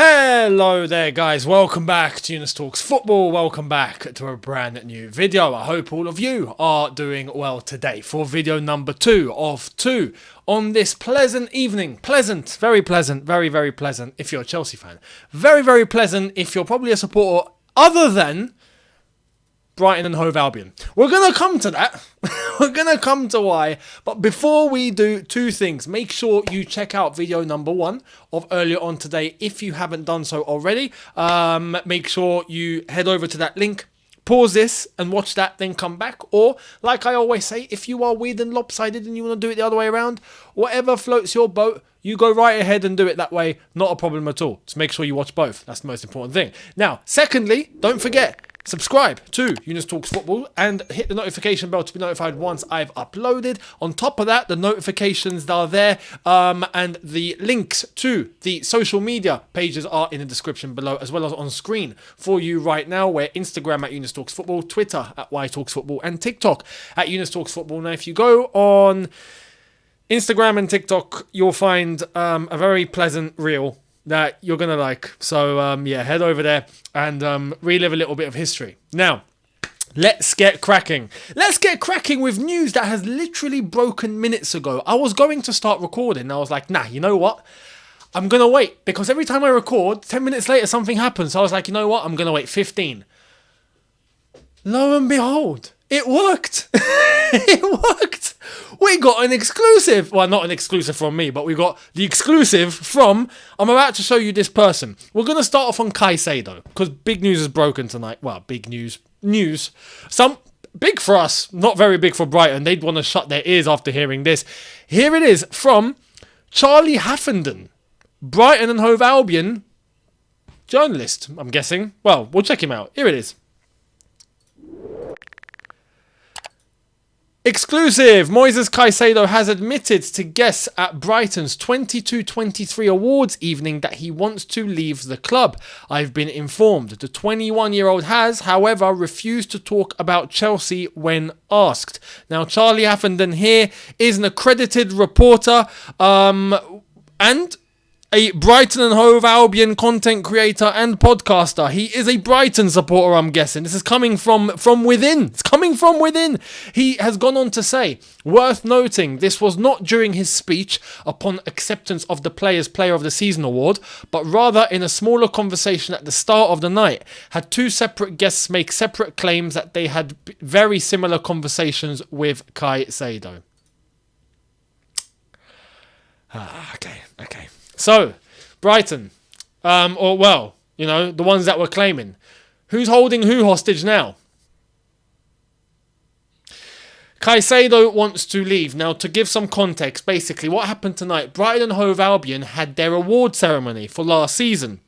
Hello there guys, welcome back to Younes Talks Football, welcome back to a brand new video. I hope all of you are doing well today for video number 2 of 2 on this pleasant evening. Pleasant, very pleasant, very pleasant if you're a Chelsea fan. Very pleasant if you're probably a supporter other than Brighton and Hove Albion. We're going to come to that. We're going to come to why. But before we do, two things. Make sure you check out video number 1 of earlier on today if you haven't done so already. Make sure you head over to that link. Pause this and watch that, then come back. Or, like I always say, if you are weird and lopsided and you want to do it the other way around, whatever floats your boat, you go right ahead and do it that way. Not a problem at all. Just make sure you watch both. That's the most important thing. Now, secondly, don't forget, subscribe to Younes Talks Football and hit the notification bell to be notified once I've uploaded. On top of that, the notifications are there and the links to the social media pages are in the description below, as well as on screen for you right now, where Instagram at Younes Talks Football, Twitter at YTalksFootball, and TikTok at Younes Talks Football. Now, if you go on Instagram and TikTok, you'll find a very pleasant reel that you're going to like. So, yeah, head over there and relive a little bit of history. Now, let's get cracking. Let's get cracking with news that has literally broken minutes ago. I was going to start recording. I was like, nah, you know what? I'm going to wait. Because every time I record, 10 minutes later, something happens. So I was like, you know what? I'm going to wait 15. Lo and behold, it worked. It worked. We got an exclusive. Well, not an exclusive from me, but we got the exclusive from... I'm about to show you this person. We're going to start off on Caicedo, because big news is broken tonight. Well, big news. Some big for us, not very big for Brighton. They'd want to shut their ears after hearing this. Here it is from Charlie Haffenden, Brighton and Hove Albion journalist, I'm guessing. Well, we'll check him out. Here it is. Exclusive! Moises Kaisado has admitted to guests at Brighton's 22-23 awards evening that he wants to leave the club. I've been informed. The 21-year-old has, however, refused to talk about Chelsea when asked. Now, Charlie Haffenden here is an accredited reporter and a Brighton and Hove Albion content creator and podcaster. He is a Brighton supporter, I'm guessing. This is coming from within. It's coming from within. He has gone on to say, worth noting, this was not during his speech upon acceptance of the Players' Player of the Season award, but rather in a smaller conversation at the start of the night. Had two separate guests make separate claims that they had very similar conversations with Caicedo. Okay. So, Brighton, the ones that were claiming. Who's holding who hostage now? Caicedo wants to leave. Now, to give some context, basically, what happened tonight? Brighton and Hove Albion had their award ceremony for last season.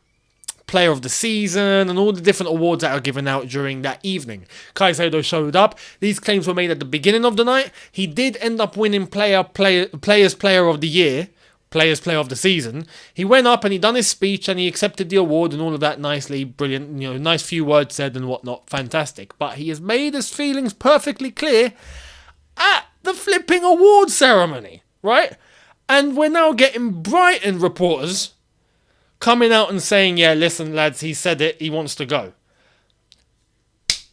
Player of the Season and all the different awards that are given out during that evening. Caicedo showed up. These claims were made at the beginning of the night. He did end up winning Players' Player of the Year. Players' Player of the Season. He went up and he done his speech and he accepted the award and all of that nicely, brilliant, nice few words said and whatnot, fantastic. But he has made his feelings perfectly clear at the flipping award ceremony, right? And we're now getting Brighton reporters coming out and saying, yeah, listen lads, he said it, he wants to go.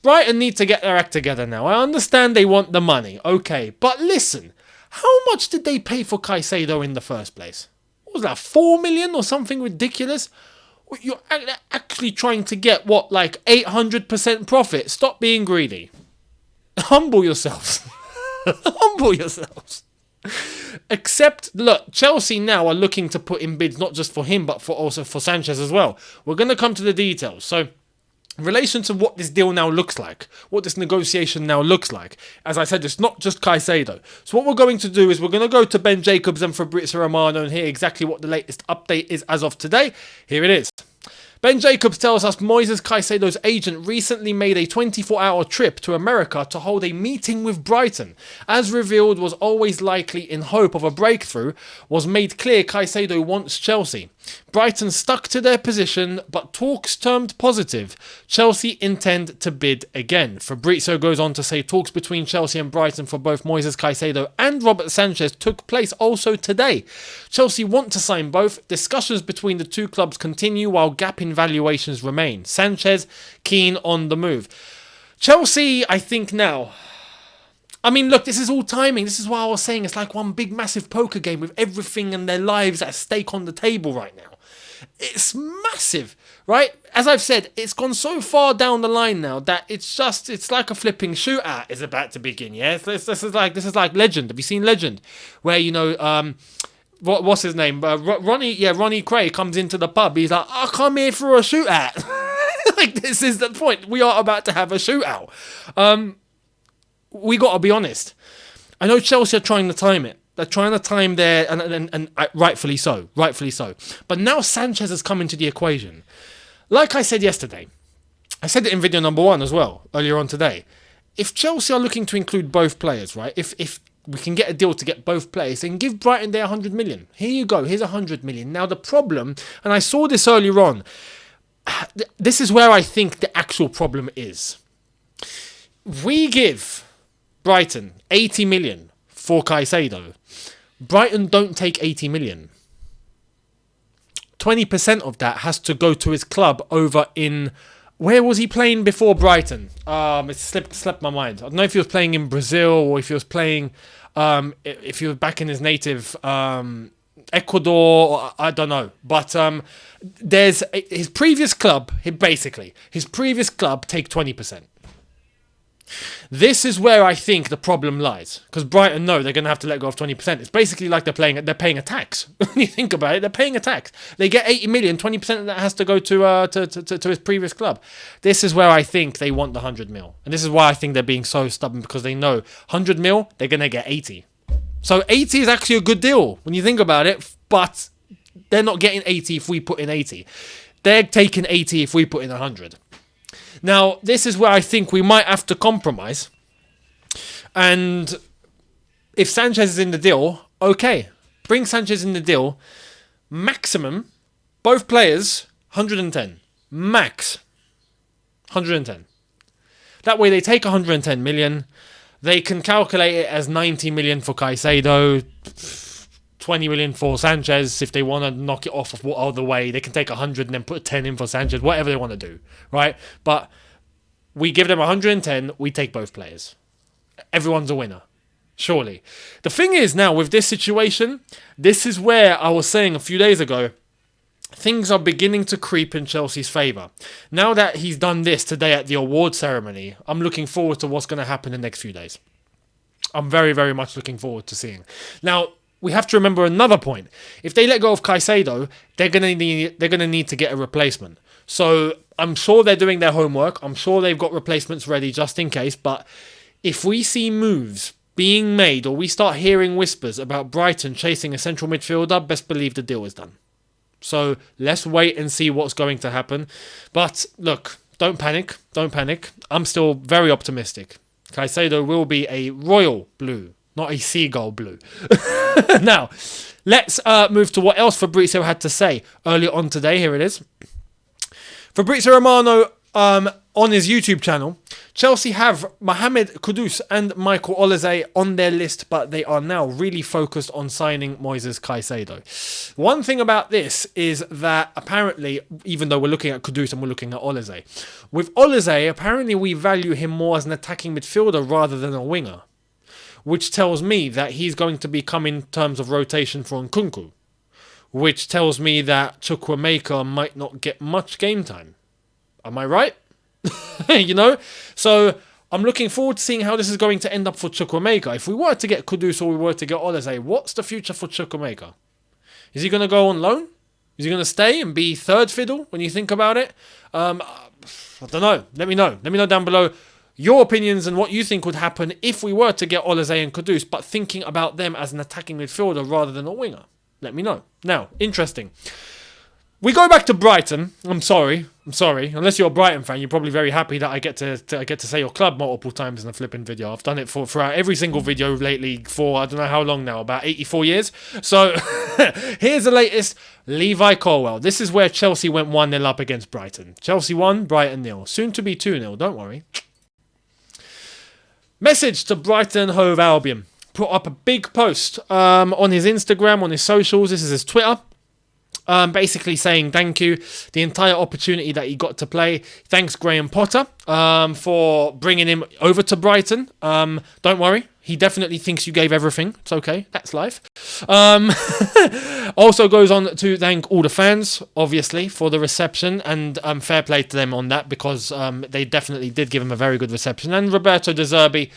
Brighton need to get their act together now. I understand they want the money, okay, but listen, how much did they pay for Caicedo in the first place? What was that, 4 million or something ridiculous? You're actually trying to get, 800% profit? Stop being greedy. Humble yourselves. Humble yourselves. Except, look, Chelsea now are looking to put in bids not just for him, but also for Sanchez as well. We're going to come to the details. So, in relation to what this deal now looks like, what this negotiation now looks like, as I said, it's not just Caicedo. So what we're going to do is we're going to go to Ben Jacobs and Fabrizio Romano and hear exactly what the latest update is as of today. Here it is. Ben Jacobs tells us Moises Kaisado's agent recently made a 24-hour trip to America to hold a meeting with Brighton. As revealed was always likely in hope of a breakthrough, was made clear Caicedo wants Chelsea. Brighton stuck to their position, but talks turned positive. Chelsea intend to bid again. Fabrizio goes on to say talks between Chelsea and Brighton for both Moises Kaisado and Robert Sanchez took place also today. Chelsea want to sign both. Discussions between the two clubs continue while gap in valuations remain. Sanchez keen on the move. Chelsea, I think now... I mean, look, this is all timing. This is why I was saying it's like one big massive poker game with everything and their lives at stake on the table right now. It's massive, right? As I've said, it's gone so far down the line now that it's like a flipping shootout is about to begin, yeah? This is like Legend. Have you seen Legend? Where, you know, what's his name? Ronnie Cray comes into the pub. He's like, I come here for a shootout. Like, this is the point. We are about to have a shootout. We got to be honest. I know Chelsea are trying to time it. They're trying to time their... And rightfully so. Rightfully so. But now Sanchez has come into the equation. Like I said yesterday, I said it in video number 1 as well, earlier on today. If Chelsea are looking to include both players, right? If we can get a deal to get both players, then give Brighton their 100 million. Here you go. Here's 100 million. Now the problem, and I saw this earlier on, this is where I think the actual problem is. We give Brighton 80 million for Caicedo. Brighton don't take 80 million. 20% of that has to go to his club over in... Where was he playing before Brighton? It slipped my mind. I don't know if he was playing in Brazil or if he was playing... if he was back in his native... Ecuador, I don't know. But there's... His previous club, his previous club take 20%. This is where I think the problem lies, because Brighton know they're going to have to let go of 20%. It's basically like they're paying a tax. When you think about it, they're paying a tax. They get 80 million, 20% of that has to go to his previous club. This is where I think they want the 100 mil, and this is why I think they're being so stubborn, because they know 100 mil, they're going to get 80. So 80 is actually a good deal when you think about it, but they're not getting 80 if we put in 80. They're taking 80 if we put in 100. Now, this is where I think we might have to compromise. And if Sanchez is in the deal, okay. Bring Sanchez in the deal. Maximum, both players, 110. Max, 110. That way they take 110 million. They can calculate it as 90 million for Caicedo, 20 million for Sanchez. If they want to knock it off of what other way, they can take 100 and then put 10 in for Sanchez, whatever they want to do, right? But we give them 110, we take both players. Everyone's a winner, surely. The thing is now, with this situation, this is where I was saying a few days ago, things are beginning to creep in Chelsea's favour. Now that he's done this today at the award ceremony, I'm looking forward to what's going to happen in the next few days. I'm very, very much looking forward to seeing. Now, we have to remember another point. If they let go of Caicedo, they're gonna need to get a replacement. So I'm sure they're doing their homework. I'm sure they've got replacements ready just in case. But if we see moves being made or we start hearing whispers about Brighton chasing a central midfielder, best believe the deal is done. So let's wait and see what's going to happen. But look, don't panic. Don't panic. I'm still very optimistic. Caicedo will be a royal blue, not a seagull blue. Now, let's move to what else Fabrizio had to say earlier on today. Here it is. Fabrizio Romano on his YouTube channel. Chelsea have Mohamed Kudus and Michael Olise on their list, but they are now really focused on signing Moises Kaisado. One thing about this is that apparently, even though we're looking at Kudus and we're looking at Olise, with Olise, apparently we value him more as an attacking midfielder rather than a winger, which tells me that he's going to become in terms of rotation for Nkunku, which tells me that Chukwuemeka might not get much game time. Am I right? You know? So I'm looking forward to seeing how this is going to end up for Chukwuemeka. If we were to get Kudus or we were to get Olise, what's the future for Chukwuemeka? Is he going to go on loan? Is he going to stay and be third fiddle when you think about it? I don't know. Let me know. Let me know down below your opinions and what you think would happen if we were to get Olise and Kudus, but thinking about them as an attacking midfielder rather than a winger. Let me know. Now, interesting. We go back to Brighton. I'm sorry. Unless you're a Brighton fan, you're probably very happy that I get to say your club multiple times in a flipping video. I've done it throughout every single video lately for I don't know how long now, about 84 years. So here's the latest. Levi Colwill. This is where Chelsea went 1-0 up against Brighton. Chelsea 1, Brighton 0. Soon to be 2-0. Don't worry. Message to Brighton Hove Albion. Put up a big post on his Instagram, on his socials. This is his Twitter. Basically saying thank you, the entire opportunity that he got to play. Thanks Graham Potter for bringing him over to Brighton. Don't worry, he definitely thinks you gave everything. It's okay, that's life. Also goes on to thank all the fans, obviously, for the reception, and fair play to them on that, because they definitely did give him a very good reception. And Roberto De Zerbi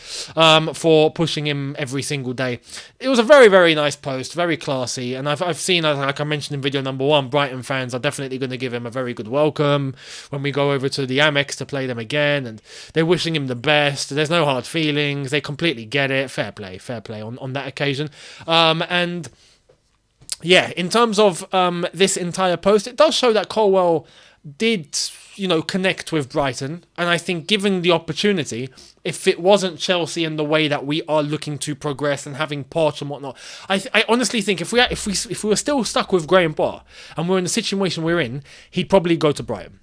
for pushing him every single day. It was a very, very nice post, very classy, and I've seen, like I mentioned in video number 1, Brighton fans are definitely going to give him a very good welcome when we go over to the Amex to play them again, and they're wishing him the best. There's no hard feelings, they completely get it. Fair play on that occasion. And yeah, in terms of this entire post, it does show that Colwill did, connect with Brighton. And I think given the opportunity, if it wasn't Chelsea and the way that we are looking to progress and having Poch and whatnot, I honestly think if we were still stuck with Graham Potter and we're in the situation we're in, he'd probably go to Brighton.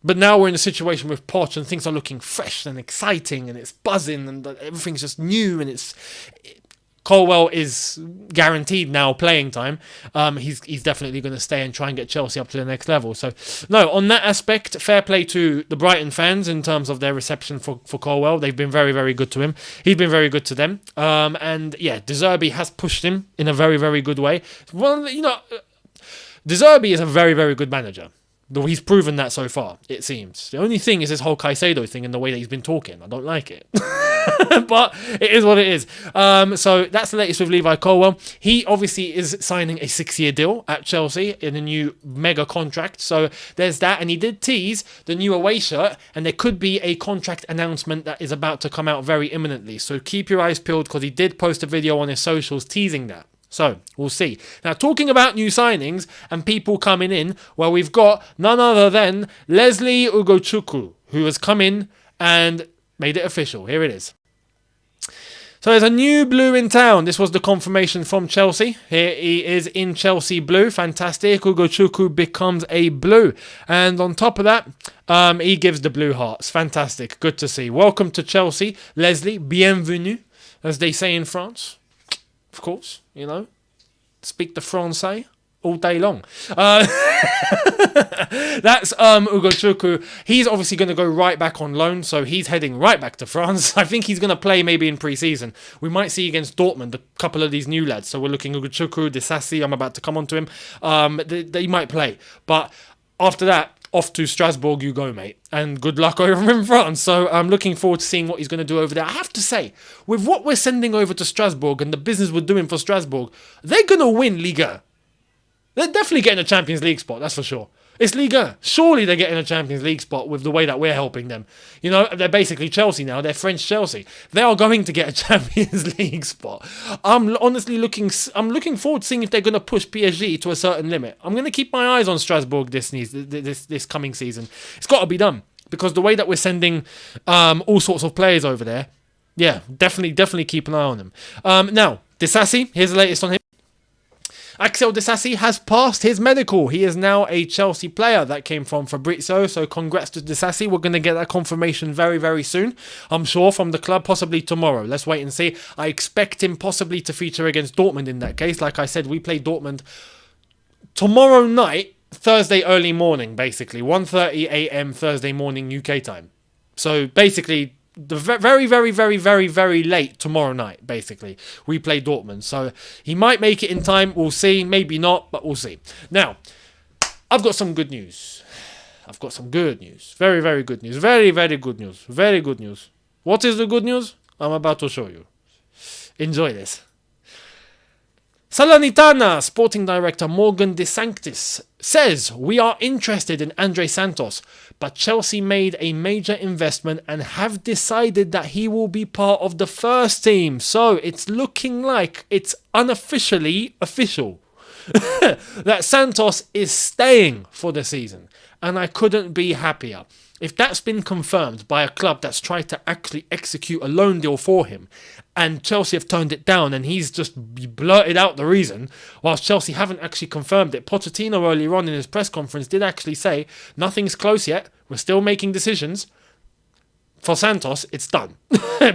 But now we're in a situation with Poch and things are looking fresh and exciting and it's buzzing and everything's just new and Colwill is guaranteed now playing time. He's definitely going to stay and try and get Chelsea up to the next level. So, no, on that aspect, fair play to the Brighton fans in terms of their reception for Colwill. They've been very, very good to him. He's been very good to them. And yeah, De Zerbi has pushed him in a very, very good way. Well, De Zerbi is a very, very good manager. He's proven that so far, it seems. The only thing is this whole Caicedo thing and the way that he's been talking. I don't like it. But it is what it is. So that's the latest with Levi Colwill. He obviously is signing a 6-year deal at Chelsea in a new mega contract. So there's that. And he did tease the new away shirt. And there could be a contract announcement that is about to come out very imminently. So keep your eyes peeled, because he did post a video on his socials teasing that. So, we'll see. Now, talking about new signings and people coming in, well, we've got none other than Leslie Ugochukwu, who has come in and made it official. Here it is. So, there's a new blue in town. This was the confirmation from Chelsea. Here he is in Chelsea blue. Fantastic. Ugochukwu becomes a blue. And on top of that, he gives the blue hearts. Fantastic. Good to see. Welcome to Chelsea. Leslie, bienvenue, as they say in France. Of course, speak the Francais all day long. That's Ugochukwu. He's obviously going to go right back on loan, so he's heading right back to France. I think he's going to play maybe in pre-season. We might see against Dortmund a couple of these new lads. So we're looking Ugochukwu, Disasi. I'm about to come on to him. They might play. But after that, off to Strasbourg you go, mate. And good luck over in France. So I'm looking forward to seeing what he's going to do over there. I have to say, with what we're sending over to Strasbourg and the business we're doing for Strasbourg, they're going to win Liga. They're definitely getting a Champions League spot, that's for sure. It's Liga. Surely they're getting a Champions League spot with the way that we're helping them. They're basically Chelsea now. They're French Chelsea. They are going to get a Champions League spot. I'm honestly looking forward to seeing if they're going to push PSG to a certain limit. I'm going to keep my eyes on Strasbourg this coming season. It's got to be done, because the way that we're sending all sorts of players over there, yeah, definitely keep an eye on them. Now, Disasi, here's the latest on him. Axel Disasi has passed his medical. He is now a Chelsea player. That came from Fabrizio, so congrats to Disasi. We're going to get that confirmation very, very soon, I'm sure, from the club, possibly tomorrow. Let's wait and see. I expect him possibly to feature against Dortmund in that case. Like I said, we play Dortmund tomorrow night, Thursday early morning, basically. 1:30 a.m. Thursday morning UK time. So basically, the very, very, very, very, very late tomorrow night, basically, we play Dortmund. So he might make it in time. We'll see. Maybe not, but we'll see. Now, I've got some good news. Very, very good news. Very, very good news. Very good news. What is the good news? I'm about to show you. Enjoy this. Salernitana sporting director Morgan De Sanctis says, "We are interested in Andre Santos, but Chelsea made a major investment and have decided that he will be part of the first team. So it's looking like it's unofficially official. that Santos is staying for the season. And I couldn't be happier. If that's been confirmed by a club that's tried to actually execute a loan deal for him, and Chelsea have turned it down, and he's just blurted out the reason, whilst Chelsea haven't actually confirmed it. Pochettino earlier on in his press conference did actually say, nothing's close yet, we're still making decisions. For Santos, it's done.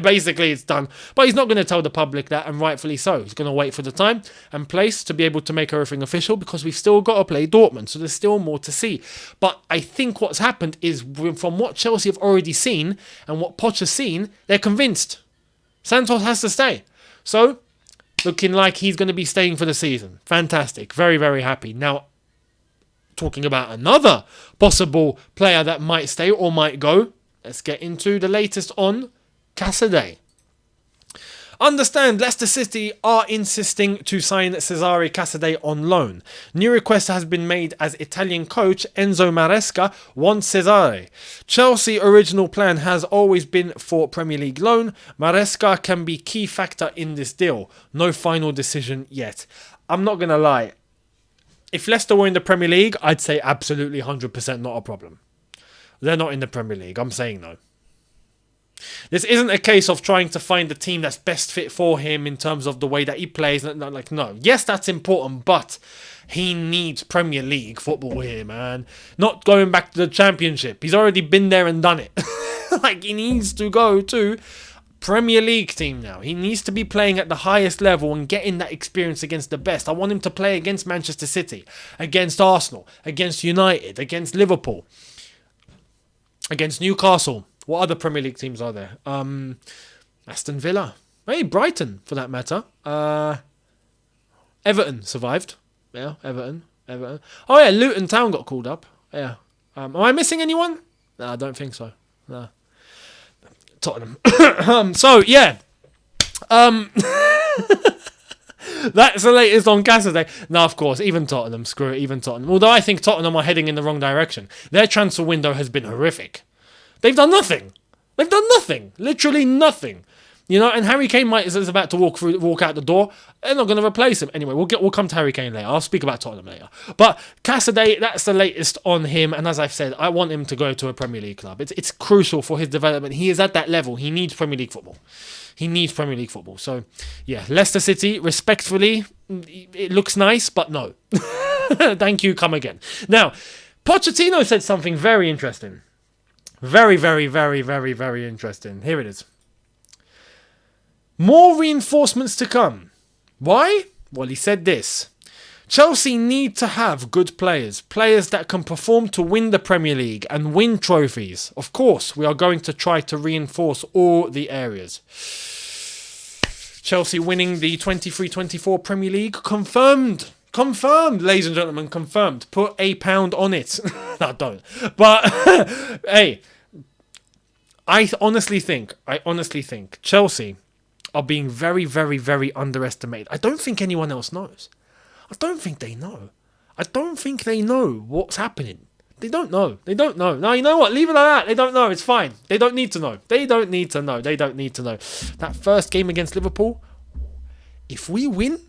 Basically, it's done. But he's not going to tell the public that, and rightfully so. He's going to wait for the time and place to be able to make everything official, because we've still got to play Dortmund, so there's still more to see. But I think what's happened is, from what Chelsea have already seen and what Poch has seen, they're convinced Santos has to stay. So, looking like he's going to be staying for the season. Fantastic. Very, very happy. Now, talking about another possible player that might stay or might go, let's get into the latest on Caicedo. Understand, Leicester City are insisting to sign Cesar Caicedo on loan. New request has been made as Italian coach Enzo Maresca wants Cesar. Chelsea original plan has always been for Premier League loan. Maresca can be key factor in this deal. No final decision yet. I'm not going to lie. If Leicester were in the Premier League, I'd say absolutely 100% not a problem. They're not in the Premier League. I'm saying no. This isn't a case of trying to find the team that's best fit for him in terms of the way that he plays. Like, no. Yes, that's important, but he needs Premier League football here, man. Not going back to the Championship. He's already been there and done it. Like, he needs to go to Premier League team now. He needs to be playing at the highest level and getting that experience against the best. I want him to play against Manchester City, against Arsenal, against United, against Liverpool, against Newcastle. What other Premier League teams are there? Aston Villa. Hey, Brighton, for that matter. Everton survived. Yeah, Everton. Oh, yeah, Luton Town got called up. Yeah. Am I missing anyone? No, I don't think so. No. Tottenham. So, yeah. That's the latest on Caicedo. No, of course, even Tottenham. Screw it, even Tottenham. Although I think Tottenham are heading in the wrong direction. Their transfer window has been horrific. They've done nothing. Literally nothing. You know, and Harry Kane is about to walk out the door. They're not going to replace him. Anyway, we'll come to Harry Kane later. I'll speak about Tottenham later. But Caicedo, that's the latest on him. And as I've said, I want him to go to a Premier League club. It's crucial for his development. He is at that level. He needs Premier League football. So, yeah, Leicester City, respectfully, it looks nice, but no. Thank you, come again. Now, Pochettino said something very interesting. Very, very, very, very, very interesting. Here it is. More reinforcements to come. Why? Well, he said this. Chelsea need to have good players. Players that can perform to win the Premier League and win trophies. Of course, we are going to try to reinforce all the areas. Chelsea winning the 23-24 Premier League. Confirmed. Confirmed, ladies and gentlemen, confirmed. Put £1 on it. No, don't. But, hey, I honestly think Chelsea are being very, very, very underestimated. I don't think anyone else knows. I don't think they know. I don't think they know what's happening. They don't know. No, you know what? Leave it like that. They don't know. It's fine. They don't need to know. They don't need to know. That first game against Liverpool, if we win,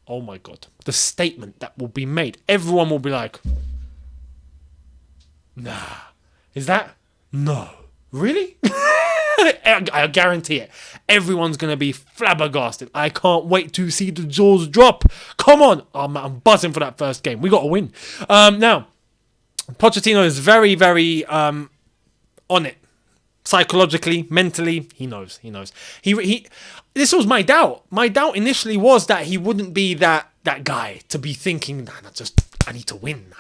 oh my God, the statement that will be made. Everyone will be like, nah. Is that? No. Really? I guarantee it. Everyone's going to be flabbergasted. I can't wait to see the jaws drop. Come on. I'm buzzing for that first game. We got to win. Now, Pochettino is very, very on it. Psychologically, mentally, he knows. He. This was my doubt. My doubt initially was that he wouldn't be that guy to be thinking, I need to win.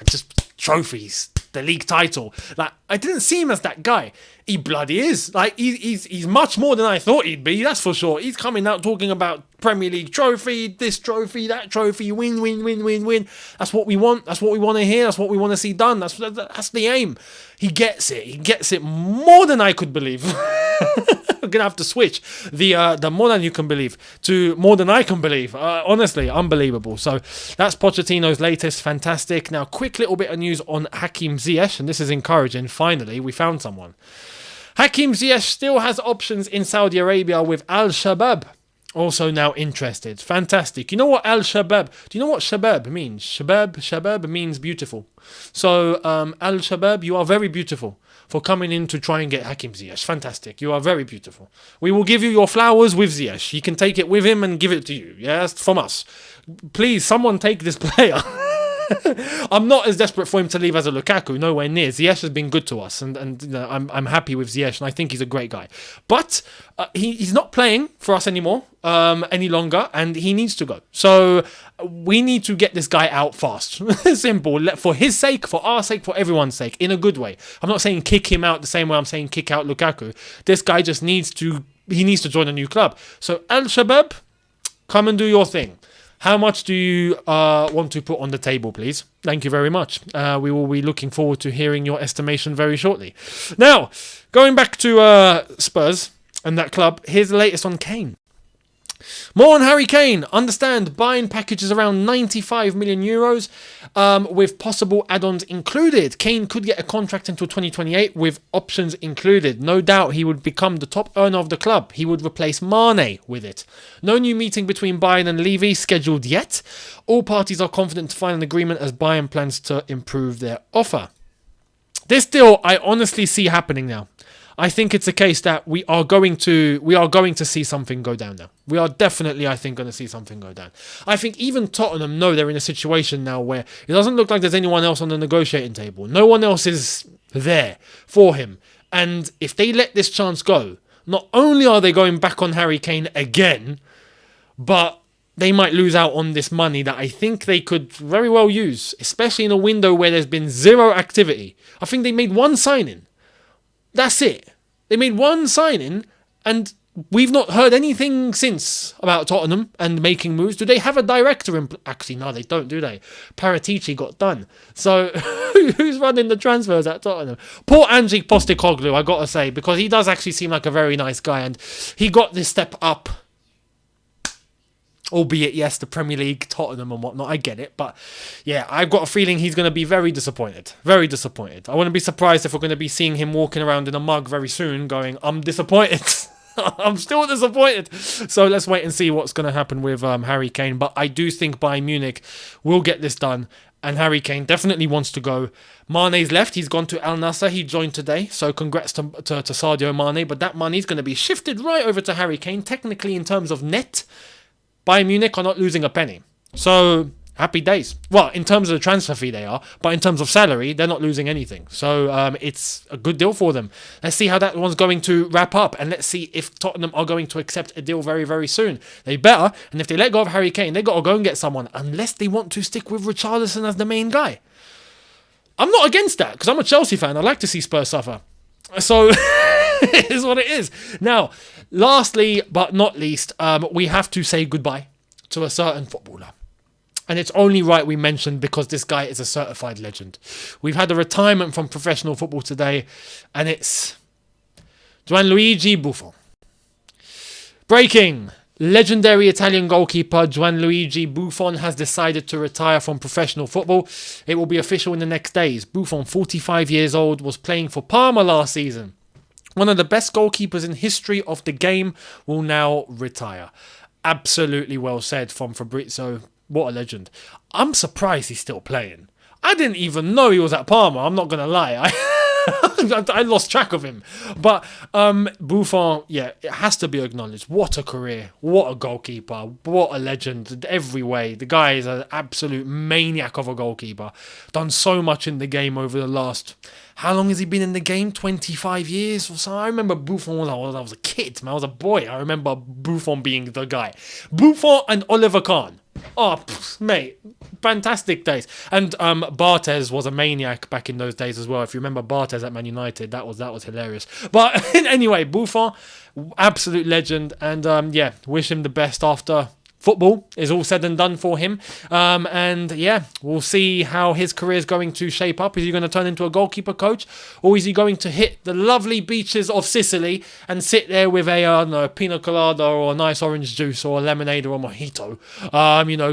Trophies, the league title. Like, I didn't see him as that guy. He bloody is. Like, he's much more than I thought he'd be, that's for sure. He's coming out talking about Premier League trophy, this trophy, that trophy, win. That's what we want. That's what we want to hear. That's what we want to see done. That's the aim. He gets it. He gets it more than I could believe. I'm going to have to switch the more than you can believe to more than I can believe. Honestly, unbelievable. So that's Pochettino's latest. Fantastic. Now, quick little bit of news on Hakim Ziyech, and this is encouraging. Finally, we found someone. Hakim Ziyech still has options in Saudi Arabia with Al-Ssaab. also now interested. Fantastic. You know what Al-Shabab, do you know what Shabab means? Shabab means beautiful. So Al-Shabab, you are very beautiful for coming in to try and get Hakim Ziyech. Fantastic. You are very beautiful. We will give you your flowers with Ziyech. He can take it with him and give it to you. Yes, from us. Please, someone take this player. I'm not as desperate for him to leave as a Lukaku, nowhere near. Ziyech has been good to us, and you know, I'm happy with Ziyech, and I think he's a great guy. But he's not playing for us anymore, any longer, and he needs to go. So we need to get this guy out fast. Simple. For his sake, for our sake, for everyone's sake, in a good way. I'm not saying kick him out the same way I'm saying kick out Lukaku. This guy just needs to join a new club. So Al-Shabab, come and do your thing. How much do you want to put on the table, please? Thank you very much. We will be looking forward to hearing your estimation very shortly. Now, going back to Spurs and that club, here's the latest on Kane. More on Harry Kane. Understand buying packages around 95 million euros with possible add-ons included. Kane could get a contract until 2028 with options included. No doubt he would become the top earner of the club. He would replace Mane with it. No new meeting between Bayern and Levy scheduled yet. All parties are confident to find an agreement as Bayern plans to improve their offer. This deal I honestly see happening now. I think it's a case that we are going to see something go down now. We are definitely, I think, going to see something go down. I think even Tottenham know they're in a situation now where it doesn't look like there's anyone else on the negotiating table. No one else is there for him. And if they let this chance go, not only are they going back on Harry Kane again, but they might lose out on this money that I think they could very well use, especially in a window where there's been zero activity. I think they made one signing. That's it. They made one signing and we've not heard anything since about Tottenham and making moves. Do they have a director? Actually, no, they don't, do they? Paratici got done. So who's running the transfers at Tottenham? Poor Ange Postecoglou, I got to say, because he does actually seem like a very nice guy and he got this step up. Albeit, yes, the Premier League, Tottenham and whatnot, I get it. But yeah, I've got a feeling he's going to be very disappointed. Very disappointed. I wouldn't be surprised if we're going to be seeing him walking around in a mug very soon going, I'm disappointed. I'm still disappointed. So let's wait and see what's going to happen with Harry Kane. But I do think Bayern Munich will get this done. And Harry Kane definitely wants to go. Mane's left. He's gone to Al Nassr. He joined today. So congrats to Sadio Mane. But that money's going to be shifted right over to Harry Kane. Technically, in terms of net, Bayern Munich are not losing a penny. So, happy days. Well, in terms of the transfer fee they are, but in terms of salary, they're not losing anything. So, it's a good deal for them. Let's see how that one's going to wrap up. And let's see if Tottenham are going to accept a deal very, very soon. They better. And if they let go of Harry Kane, they got to go and get someone. Unless they want to stick with Richarlison as the main guy. I'm not against that, because I'm a Chelsea fan. I like to see Spurs suffer. So, it is what it is. Now, lastly, but not least, we have to say goodbye to a certain footballer. And it's only right we mention because this guy is a certified legend. We've had a retirement from professional football today, and it's Gianluigi Buffon. Breaking! Legendary Italian goalkeeper Gianluigi Buffon has decided to retire from professional football. It will be official in the next days. Buffon, 45 years old, was playing for Parma last season. One of the best goalkeepers in history of the game will now retire. Absolutely well said from Fabrizio. What a legend. I'm surprised he's still playing. I didn't even know he was at Parma, I'm not going to lie. I lost track of him. But Buffon, yeah, it has to be acknowledged. What a career. What a goalkeeper. What a legend. Every way. The guy is an absolute maniac of a goalkeeper. Done so much in the game over the last... How long has he been in the game? 25 years or so? I remember Buffon when I was a kid. Man, I was a boy. I remember Buffon being the guy. Buffon and Oliver Kahn. Oh, mate, fantastic days. And Barthez was a maniac back in those days as well. If you remember Barthez at Man United, that was hilarious. But anyway, Buffon, absolute legend. And yeah, wish him the best after football is all said and done for him. And yeah, we'll see how his career is going to shape up. Is he going to turn into a goalkeeper coach? Or is he going to hit the lovely beaches of Sicily and sit there with a pina colada or a nice orange juice or a lemonade or a mojito,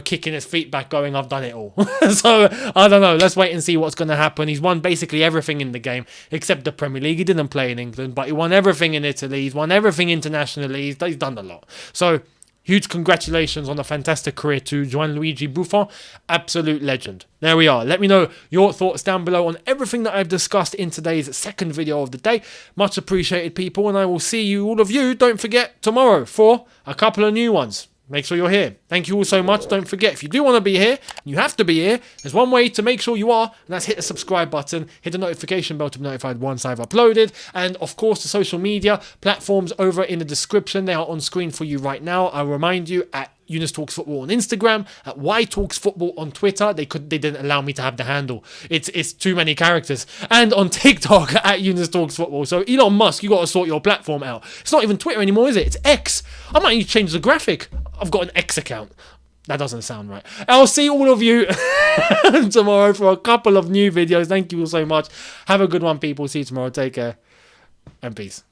kicking his feet back going, I've done it all. So, I don't know. Let's wait and see what's going to happen. He's won basically everything in the game except the Premier League. He didn't play in England, but he won everything in Italy. He's won everything internationally. He's done a lot. So, huge congratulations on a fantastic career to Gianluigi Buffon. Absolute legend. There we are. Let me know your thoughts down below on everything that I've discussed in today's second video of the day. Much appreciated, people, and I will see you, all of you, don't forget, tomorrow for a couple of new ones. Make sure you're here. Thank you all so much. Don't forget, if you do want to be here, you have to be here. There's one way to make sure you are, and that's hit the subscribe button, hit the notification bell to be notified once I've uploaded, and of course the social media platforms over in the description. They are on screen for you right now. I'll remind you, at Younes Talks Football on Instagram, at Y Talks Football on Twitter. They didn't allow me to have the handle. It's too many characters. And on TikTok at Younes Talks Football. So Elon Musk, you got to sort your platform out. It's not even Twitter anymore, is it? It's X. I might need to change the graphic. I've got an X account. That doesn't sound right. I'll see all of you tomorrow for a couple of new videos. Thank you all so much. Have a good one, people. See you tomorrow. Take care and peace.